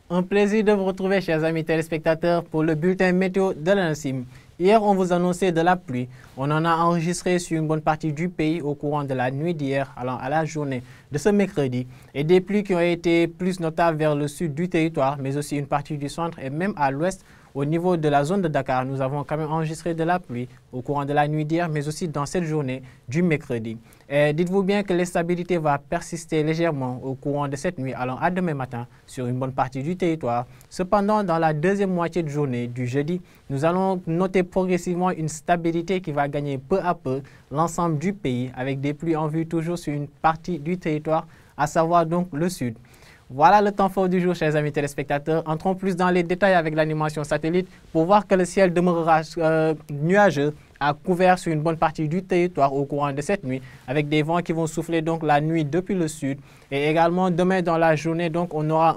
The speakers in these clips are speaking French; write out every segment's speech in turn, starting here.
Un plaisir de vous retrouver, chers amis téléspectateurs, pour le bulletin météo de l'ANACIM. Hier, on vous annonçait de la pluie. On en a enregistré sur une bonne partie du pays au courant de la nuit d'hier allant à la journée de ce mercredi. Et des pluies qui ont été plus notables vers le sud du territoire, mais aussi une partie du centre et même à l'ouest. Au niveau de la zone de Dakar, nous avons quand même enregistré de la pluie au courant de la nuit d'hier, mais aussi dans cette journée du mercredi. Dites-vous bien que l'instabilité va persister légèrement au courant de cette nuit allant à demain matin sur une bonne partie du territoire. Cependant, dans la deuxième moitié de journée du jeudi, nous allons noter progressivement une stabilité qui va gagner peu à peu l'ensemble du pays avec des pluies en vue toujours sur une partie du territoire, à savoir donc le sud. Voilà le temps fort du jour, chers amis téléspectateurs. Entrons plus dans les détails avec l'animation satellite pour voir que le ciel demeurera nuageux à couvert sur une bonne partie du territoire au courant de cette nuit, avec des vents qui vont souffler donc la nuit depuis le sud. Et également demain dans la journée, donc on aura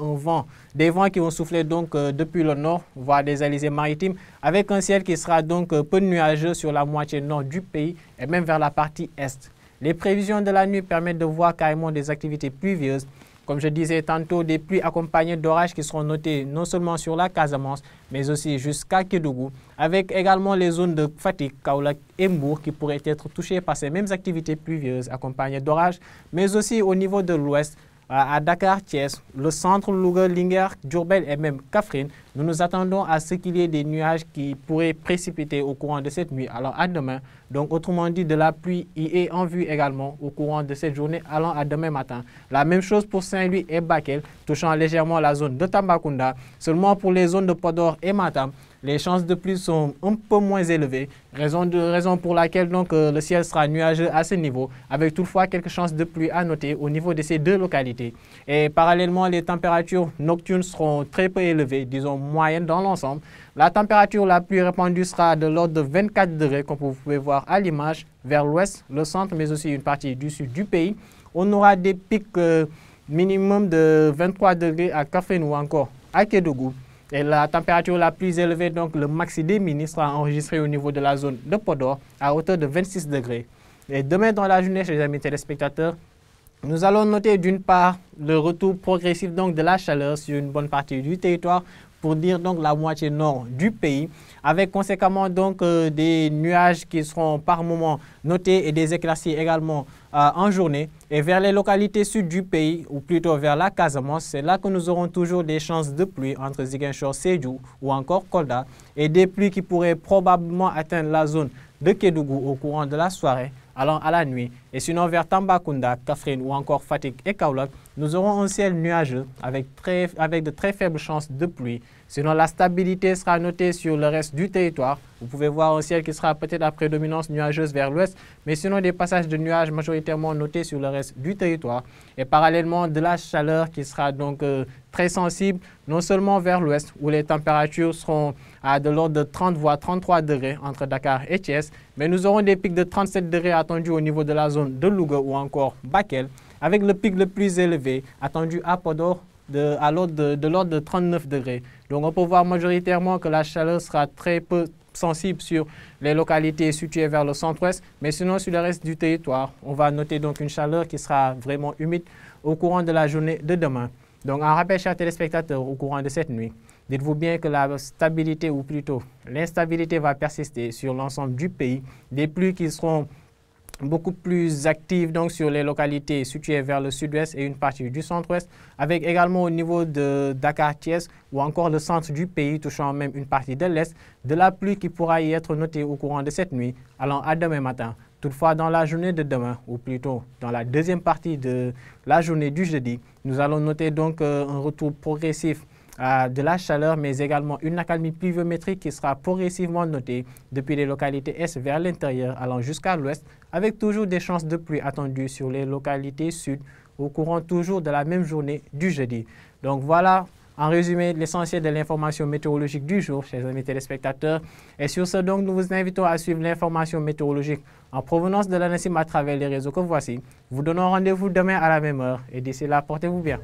des vents qui vont souffler donc depuis le nord, voire des alizés maritimes, avec un ciel qui sera donc peu nuageux sur la moitié nord du pays et même vers la partie est. Les prévisions de la nuit permettent de voir carrément des activités pluvieuses. Comme je disais tantôt, des pluies accompagnées d'orages qui seront notées non seulement sur la Casamance, mais aussi jusqu'à Kédougou, avec également les zones de Fatick, Kaolack et Mbour qui pourraient être touchées par ces mêmes activités pluvieuses accompagnées d'orages, mais aussi au niveau de l'ouest, à Dakar, Thiès, le centre, Louga, Linguère, Diourbel et même Kaffrine. Nous nous attendons à ce qu'il y ait des nuages qui pourraient précipiter au courant de cette nuit, alors à demain. Donc autrement dit, de la pluie y est en vue également au courant de cette journée, allant à demain matin. La même chose pour Saint-Louis et Bakel, touchant légèrement la zone de Tambacounda. Seulement pour les zones de Podor et Matam, les chances de pluie sont un peu moins élevées, raison pour laquelle donc, le ciel sera nuageux à ce niveau, avec toutefois quelques chances de pluie à noter au niveau de ces deux localités. Et parallèlement, les températures nocturnes seront très peu élevées, disons moyennes dans l'ensemble. La température la plus répandue sera de l'ordre de 24 degrés, comme vous pouvez voir à l'image, vers l'ouest, le centre, mais aussi une partie du sud du pays. On aura des pics minimum de 23 degrés à Kaffrine ou encore à Kédougou. Et la température la plus élevée, donc le maxi des mini, sera enregistré au niveau de la zone de Podor à hauteur de 26 degrés. Et demain dans la journée, chers amis téléspectateurs, nous allons noter d'une part le retour progressif donc de la chaleur sur une bonne partie du territoire, pour dire donc la moitié nord du pays, avec conséquemment donc des nuages qui seront par moments notés et des éclaircies également en journée. Et vers les localités sud du pays, ou plutôt vers la Casamance, c'est là que nous aurons toujours des chances de pluie entre Ziguinchor, Sédhiou ou encore Kolda, et des pluies qui pourraient probablement atteindre la zone de Kédougou au courant de la soirée, allant à la nuit. Et sinon vers Tambacounda, Kaffrine ou encore Fatick et Kaolack, nous aurons un ciel nuageux avec de très faibles chances de pluie. Sinon, la stabilité sera notée sur le reste du territoire. Vous pouvez voir un ciel qui sera peut-être à prédominance nuageuse vers l'ouest, mais sinon des passages de nuages majoritairement notés sur le reste du territoire. Et parallèlement, de la chaleur qui sera donc très sensible, non seulement vers l'ouest, où les températures seront à de l'ordre de 30 voire 33 degrés entre Dakar et Thiès, mais nous aurons des pics de 37 degrés attendus au niveau de la zone de Louga ou encore Bakel, avec le pic le plus élevé attendu à Podor de l'ordre de 39 degrés. Donc on peut voir majoritairement que la chaleur sera très peu sensible sur les localités situées vers le centre-ouest, mais sinon sur le reste du territoire, on va noter donc une chaleur qui sera vraiment humide au courant de la journée de demain. Donc en rappel, chers téléspectateurs, au courant de cette nuit, dites-vous bien que la stabilité ou plutôt l'instabilité va persister sur l'ensemble du pays, des pluies qui seront beaucoup plus active donc sur les localités situées vers le sud-ouest et une partie du centre-ouest, avec également au niveau de Dakar, Thiès ou encore le centre du pays touchant même une partie de l'est, de la pluie qui pourra y être notée au courant de cette nuit allant à demain matin. Toutefois, dans la journée de demain, ou plutôt dans la deuxième partie de la journée du jeudi, nous allons noter donc un retour progressif de la chaleur, mais également une accalmie pluviométrique qui sera progressivement notée depuis les localités est vers l'intérieur allant jusqu'à l'ouest, avec toujours des chances de pluie attendues sur les localités sud au courant toujours de la même journée du jeudi. Donc voilà, en résumé, l'essentiel de l'information météorologique du jour, chers amis téléspectateurs. Et sur ce, donc, nous vous invitons à suivre l'information météorologique en provenance de l'ANACIM à travers les réseaux que voici. Vous donnons rendez-vous demain à la même heure. Et d'ici là, portez-vous bien.